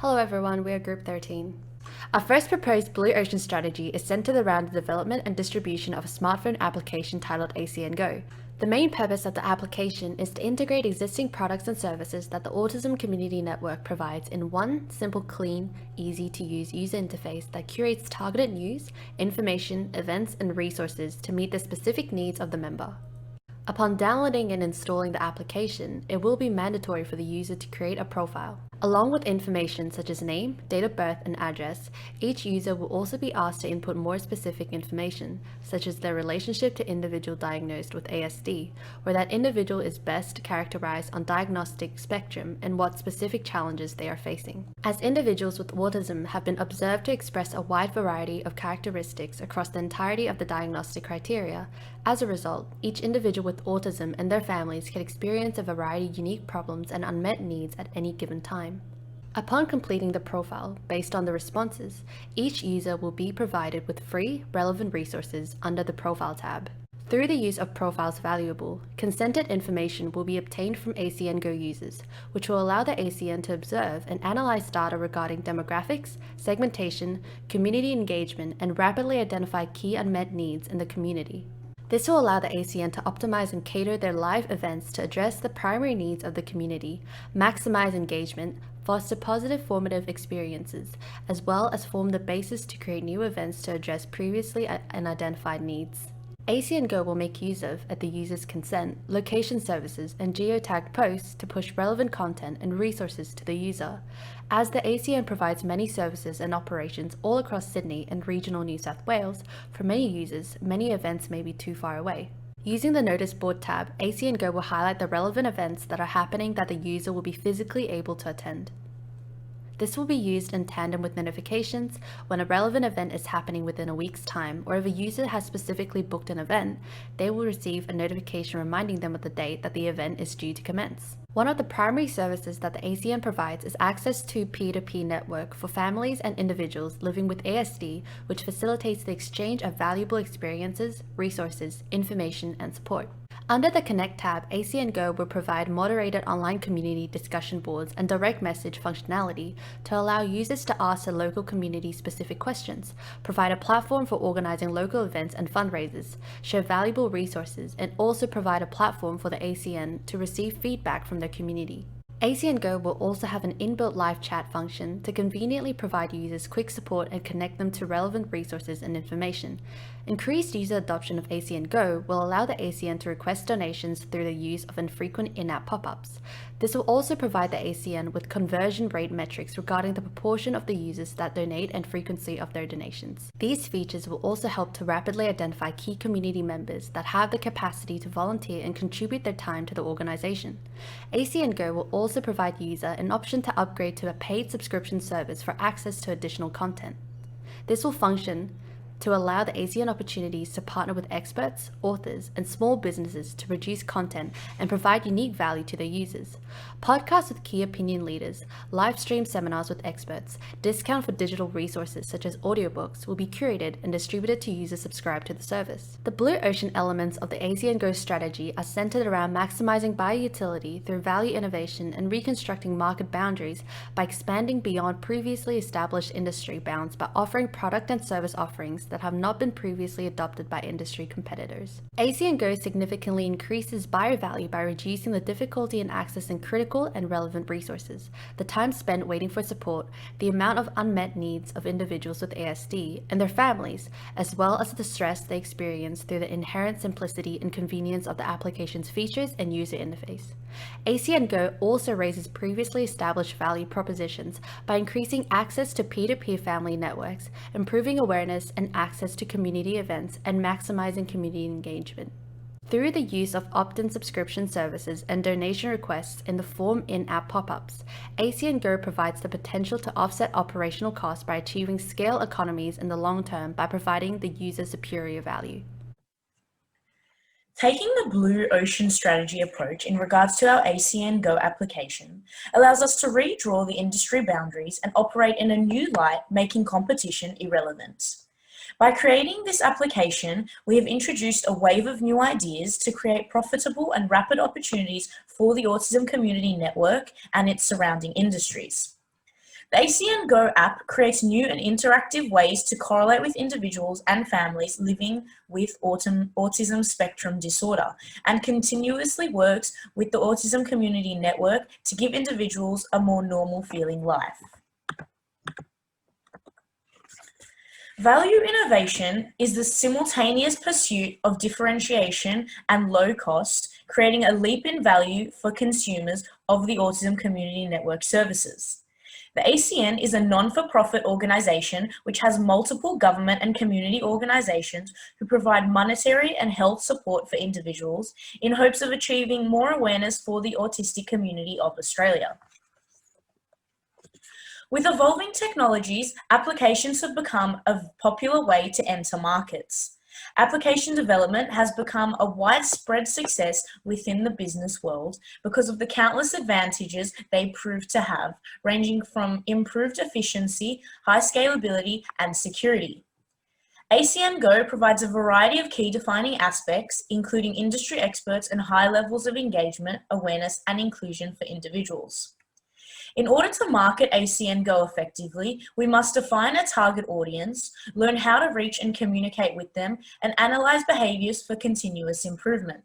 Hello everyone, we are Group 13. Our first proposed Blue Ocean strategy is centered around the development and distribution of a smartphone application titled ACN Go. The main purpose of the application is to integrate existing products and services that the Autism Community Network provides in one simple, clean, easy-to-use user interface that curates targeted news, information, events, and resources to meet the specific needs of the member. Upon downloading and installing the application, it will be mandatory for the user to create a profile. Along with information such as name, date of birth, and address, each user will also be asked to input more specific information, such as their relationship to individual diagnosed with ASD, where that individual is best characterized on diagnostic spectrum and what specific challenges they are facing. As individuals with autism have been observed to express a wide variety of characteristics across the entirety of the diagnostic criteria, as a result, each individual with autism and their families can experience a variety of unique problems and unmet needs at any given time. Upon completing the profile, based on the responses, each user will be provided with free, relevant resources under the Profile tab. Through the use of Profiles Valuable, consented information will be obtained from ACN Go users, which will allow the ACN to observe and analyze data regarding demographics, segmentation, community engagement, and rapidly identify key unmet needs in the community. This will allow the ACN to optimize and cater their live events to address the primary needs of the community, maximize engagement, foster positive formative experiences, as well as form the basis to create new events to address previously unidentified needs. ACN Go will make use of, at the user's consent, location services and geotagged posts to push relevant content and resources to the user. As the ACN provides many services and operations all across Sydney and regional New South Wales, for many users, many events may be too far away. Using the Notice Board tab, ACN Go will highlight the relevant events that are happening that the user will be physically able to attend. This will be used in tandem with notifications when a relevant event is happening within a week's time, or if a user has specifically booked an event, they will receive a notification reminding them of the date that the event is due to commence. One of the primary services that the ACN provides is access to peer-to-peer network for families and individuals living with ASD, which facilitates the exchange of valuable experiences, resources, information, and support. Under the Connect tab, ACN Go will provide moderated online community discussion boards and direct message functionality to allow users to ask their local community-specific questions, provide a platform for organizing local events and fundraisers, share valuable resources, and also provide a platform for the ACN to receive feedback from their community. ACN Go will also have an inbuilt live chat function to conveniently provide users quick support and connect them to relevant resources and information. Increased user adoption of ACN Go will allow the ACN to request donations through the use of infrequent in-app pop-ups. This will also provide the ACN with conversion rate metrics regarding the proportion of the users that donate and frequency of their donations. These features will also help to rapidly identify key community members that have the capacity to volunteer and contribute their time to the organization. ACN Go will also provide user an option to upgrade to a paid subscription service for access to additional content. This will function to allow the ACN opportunities to partner with experts, authors, and small businesses to produce content and provide unique value to their users. Podcasts with key opinion leaders, live stream seminars with experts, discount for digital resources such as audiobooks will be curated and distributed to users subscribed to the service. The Blue Ocean elements of the ACN Go strategy are centered around maximizing bioutility through value innovation and reconstructing market boundaries by expanding beyond previously established industry bounds by offering product and service offerings that have not been previously adopted by industry competitors. ACN Go significantly increases buyer value by reducing the difficulty in accessing critical and relevant resources, the time spent waiting for support, the amount of unmet needs of individuals with ASD and their families, as well as the stress they experience through the inherent simplicity and convenience of the application's features and user interface. ACN Go also raises previously established value propositions by increasing access to peer-to-peer family networks, improving awareness and access to community events, and maximizing community engagement. Through the use of opt-in subscription services and donation requests in the form in-app pop-ups, ACN Go provides the potential to offset operational costs by achieving scale economies in the long term by providing the user superior value. Taking the Blue Ocean strategy approach in regards to our ACN Go application allows us to redraw the industry boundaries and operate in a new light, making competition irrelevant. By creating this application, we have introduced a wave of new ideas to create profitable and rapid opportunities for the Autism Community Network and its surrounding industries. The ACN Go app creates new and interactive ways to correlate with individuals and families living with autism spectrum disorder, and continuously works with the Autism Community Network to give individuals a more normal feeling life. Value innovation is the simultaneous pursuit of differentiation and low cost, creating a leap in value for consumers of the Autism Community Network services. The ACN is a non-for-profit organisation which has multiple government and community organisations who provide monetary and health support for individuals in hopes of achieving more awareness for the autistic community of Australia. With evolving technologies, applications have become a popular way to enter markets. Application development has become a widespread success within the business world because of the countless advantages they prove to have, ranging from improved efficiency, high scalability, and security. ACN Go provides a variety of key defining aspects, including industry experts and high levels of engagement, awareness, and inclusion for individuals. In order to market ACN Go effectively, we must define a target audience, learn how to reach and communicate with them, and analyze behaviors for continuous improvement.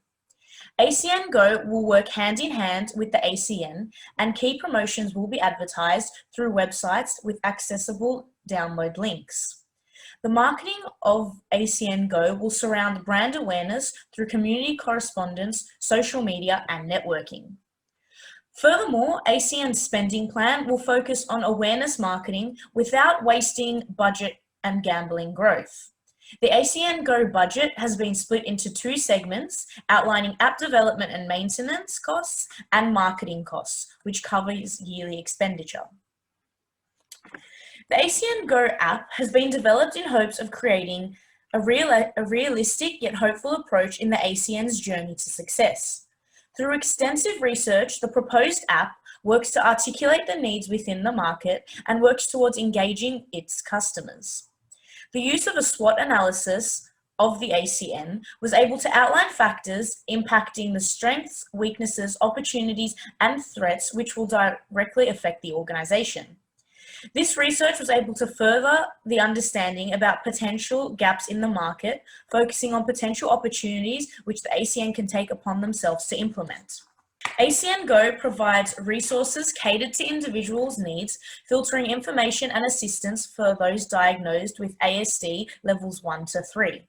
ACN Go will work hand in hand with the ACN, and key promotions will be advertised through websites with accessible download links. The marketing of ACN Go will surround brand awareness through community correspondence, social media, and networking. Furthermore, ACN's spending plan will focus on awareness marketing without wasting budget and gambling growth. The ACN Go budget has been split into two segments, outlining app development and maintenance costs and marketing costs, which covers yearly expenditure. The ACN Go app has been developed in hopes of creating a realistic yet hopeful approach in the ACN's journey to success. Through extensive research, the proposed app works to articulate the needs within the market and works towards engaging its customers. The use of a SWOT analysis of the ACN was able to outline factors impacting the strengths, weaknesses, opportunities, and threats which will directly affect the organisation. This research was able to further the understanding about potential gaps in the market, focusing on potential opportunities which the ACN can take upon themselves to implement. ACN Go provides resources catered to individuals' needs, filtering information and assistance for those diagnosed with ASD levels 1 to 3.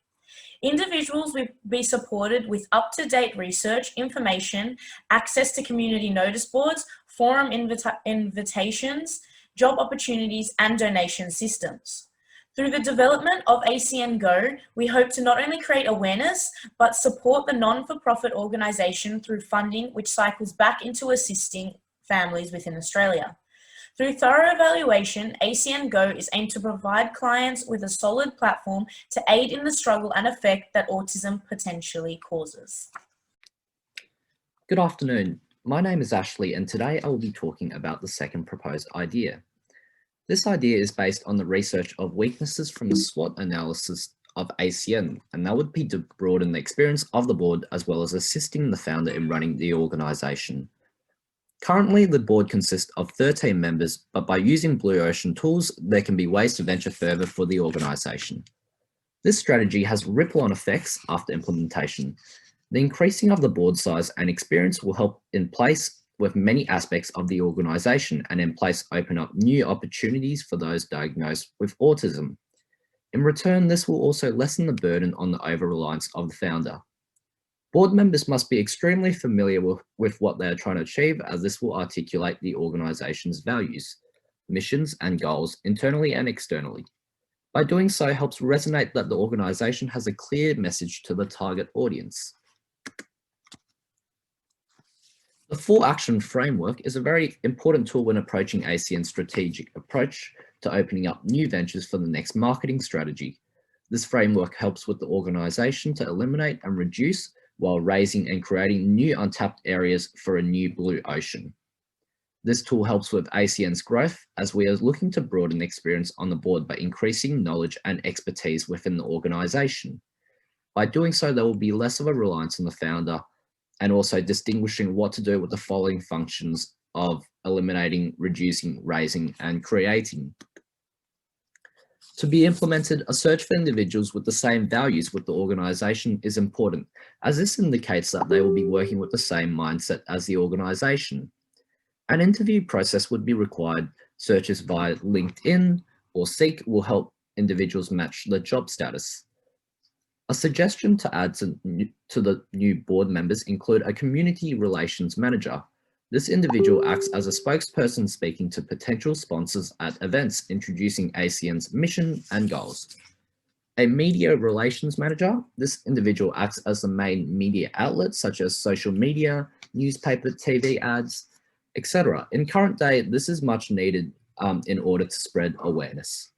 Individuals will be supported with up-to-date research, information, access to community notice boards, forum invitations, job opportunities, and donation systems. Through the development of ACN Go, we hope to not only create awareness, but support the non-for-profit organisation through funding which cycles back into assisting families within Australia. Through thorough evaluation, ACN Go is aimed to provide clients with a solid platform to aid in the struggle and effect that autism potentially causes. Good afternoon. My name is Ashley, and today I will be talking about the second proposed idea. This idea is based on the research of weaknesses from the SWOT analysis of ACN, and that would be to broaden the experience of the board as well as assisting the founder in running the organisation. Currently, the board consists of 13 members, but by using Blue Ocean tools, there can be ways to venture further for the organisation. This strategy has ripple-on effects after implementation. The increasing of the board size and experience will help in place with many aspects of the organisation, and in place open up new opportunities for those diagnosed with autism. In return, this will also lessen the burden on the over-reliance of the founder. Board members must be extremely familiar with what they are trying to achieve, as this will articulate the organisation's values, missions and goals internally and externally. By doing so, helps resonate that the organisation has a clear message to the target audience. The 4-action framework is a very important tool when approaching ACN's strategic approach to opening up new ventures for the next marketing strategy. This framework helps with the organisation to eliminate and reduce while raising and creating new untapped areas for a new blue ocean. This tool helps with ACN's growth as we are looking to broaden experience on the board by increasing knowledge and expertise within the organisation. By doing so, there will be less of a reliance on the founder, and also distinguishing what to do with the following functions of eliminating, reducing, raising, and creating. To be implemented, a search for individuals with the same values with the organisation is important, as this indicates that they will be working with the same mindset as the organisation. An interview process would be required. Searches via LinkedIn or Seek will help individuals match the job status. A suggestion to add to the new board members include a community relations manager. This individual acts as a spokesperson speaking to potential sponsors at events, introducing ACN's mission and goals. A media relations manager. This individual acts as the main media outlet, such as social media, newspaper, TV ads, etc. In current day, this is much needed in order to spread awareness.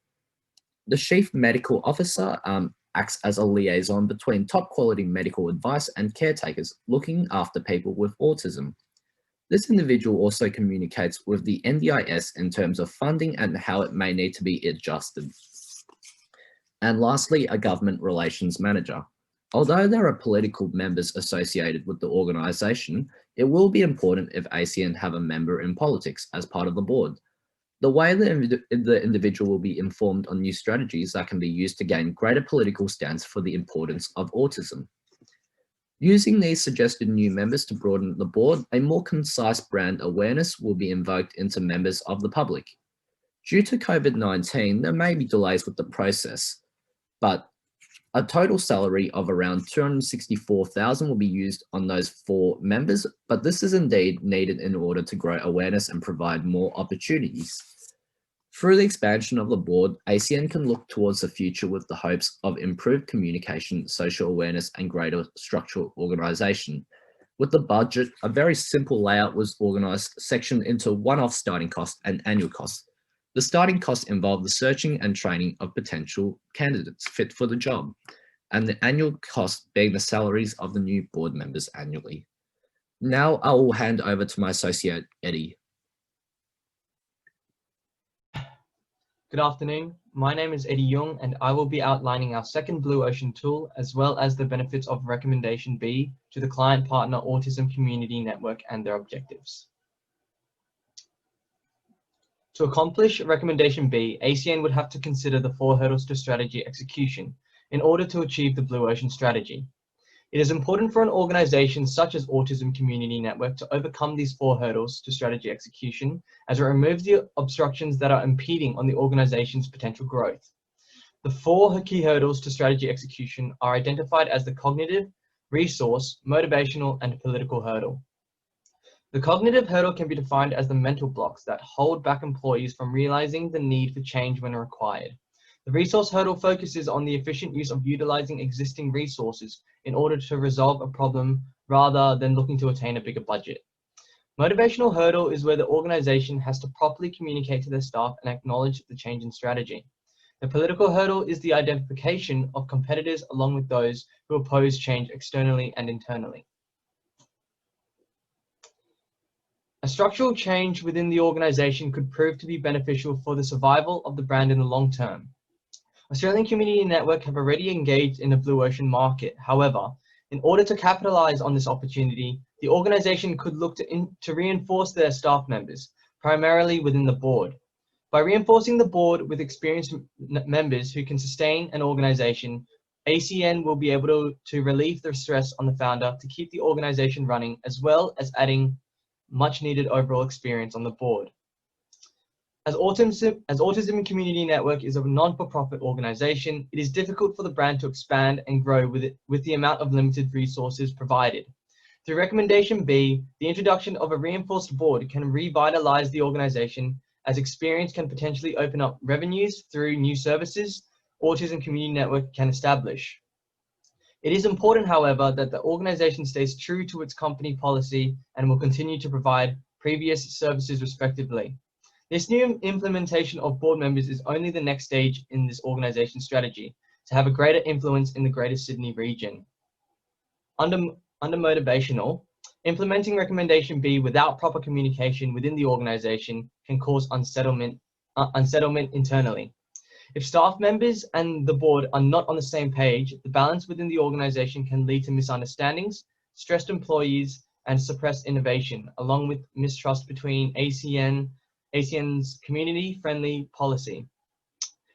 The chief medical officer acts as a liaison between top quality medical advice and caretakers looking after people with autism. This individual also communicates with the NDIS in terms of funding and how it may need to be adjusted. And lastly, a government relations manager. Although there are political members associated with the organisation, it will be important if ACN have a member in politics as part of the board. The way the individual will be informed on new strategies that can be used to gain greater political stance for the importance of autism. Using these suggested new members to broaden the board, a more concise brand awareness will be invoked into members of the public. Due to COVID-19, there may be delays with the process, but a total salary of around $264,000 will be used on those 4 members, but this is indeed needed in order to grow awareness and provide more opportunities. Through the expansion of the board, ACN can look towards the future with the hopes of improved communication, social awareness, and greater structural organisation. With the budget, a very simple layout was organised, sectioned into one-off starting cost and annual cost. The starting cost involved the searching and training of potential candidates fit for the job, and the annual cost being the salaries of the new board members annually. Now I will hand over to my associate, Eddie. Good afternoon. My name is Eddie Yoong, and I will be outlining our second Blue Ocean tool, as well as the benefits of Recommendation B to the Client Partner Autism Community Network and their objectives. To accomplish Recommendation B, ACN would have to consider the 4 hurdles to strategy execution in order to achieve the Blue Ocean strategy. It is important for an organization such as Autism Community Network to overcome these 4 hurdles to strategy execution, as it removes the obstructions that are impeding on the organization's potential growth. The 4 key hurdles to strategy execution are identified as the cognitive, resource, motivational, and political hurdle. The cognitive hurdle can be defined as the mental blocks that hold back employees from realizing the need for change when required. The resource hurdle focuses on the efficient use of utilizing existing resources in order to resolve a problem rather than looking to attain a bigger budget. Motivational hurdle is where the organization has to properly communicate to their staff and acknowledge the change in strategy. The political hurdle is the identification of competitors along with those who oppose change externally and internally. A structural change within the organization could prove to be beneficial for the survival of the brand in the long term. Australian Community Network have already engaged in the Blue Ocean market. However, in order to capitalize on this opportunity, the organization could look to reinforce their staff members, primarily within the board. By reinforcing the board with experienced members who can sustain an organization, ACN will be able to relieve the stress on the founder to keep the organization running, as well as adding much needed overall experience on the board. As Autism Community Network is a non-for-profit organization, it is difficult for the brand to expand and grow with the amount of limited resources provided. Through Recommendation B, the introduction of a reinforced board can revitalize the organization, as experience can potentially open up revenues through new services Autism Community Network can establish. It is important, however, that the organization stays true to its company policy and will continue to provide previous services respectively. This new implementation of board members is only the next stage in this organization strategy to have a greater influence in the Greater Sydney region. Under motivational, implementing Recommendation B without proper communication within the organization can cause unsettlement internally. If staff members and the board are not on the same page, the balance within the organization can lead to misunderstandings, stressed employees, and suppress innovation, along with mistrust between ACN's community-friendly policy.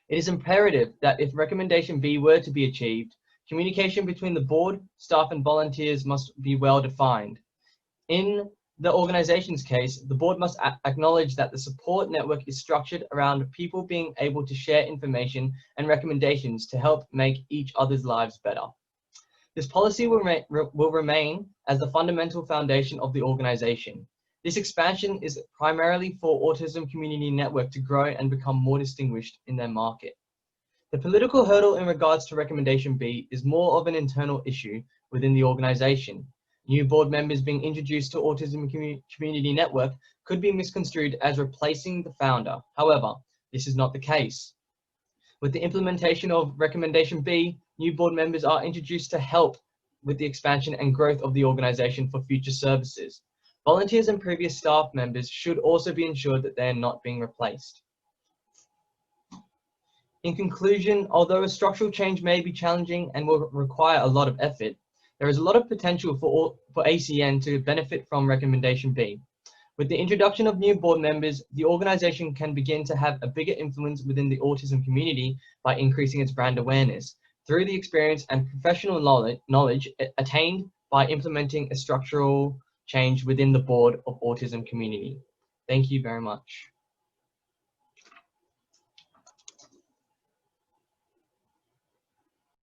It is imperative that if recommendation B were to be achieved, communication between the board, staff, and volunteers must be well defined. In the organization's case, the board must acknowledge that the support network is structured around people being able to share information and recommendations to help make each other's lives better. This policy will remain as the fundamental foundation of the organization. This expansion is primarily for Autism Community Network to grow and become more distinguished in their market. The political hurdle in regards to recommendation B is more of an internal issue within the organization. New board members being introduced to Autism Community Network could be misconstrued as replacing the founder. However, this is not the case. With the implementation of recommendation B, new board members are introduced to help with the expansion and growth of the organization for future services. Volunteers and previous staff members should also be ensured that they are not being replaced. In conclusion, although a structural change may be challenging and will require a lot of effort, there is a lot of potential for ACN to benefit from recommendation B. With the introduction of new board members, the organization can begin to have a bigger influence within the autism community by increasing its brand awareness through the experience and professional knowledge attained by implementing a structural change within the board of autism community. Thank you very much.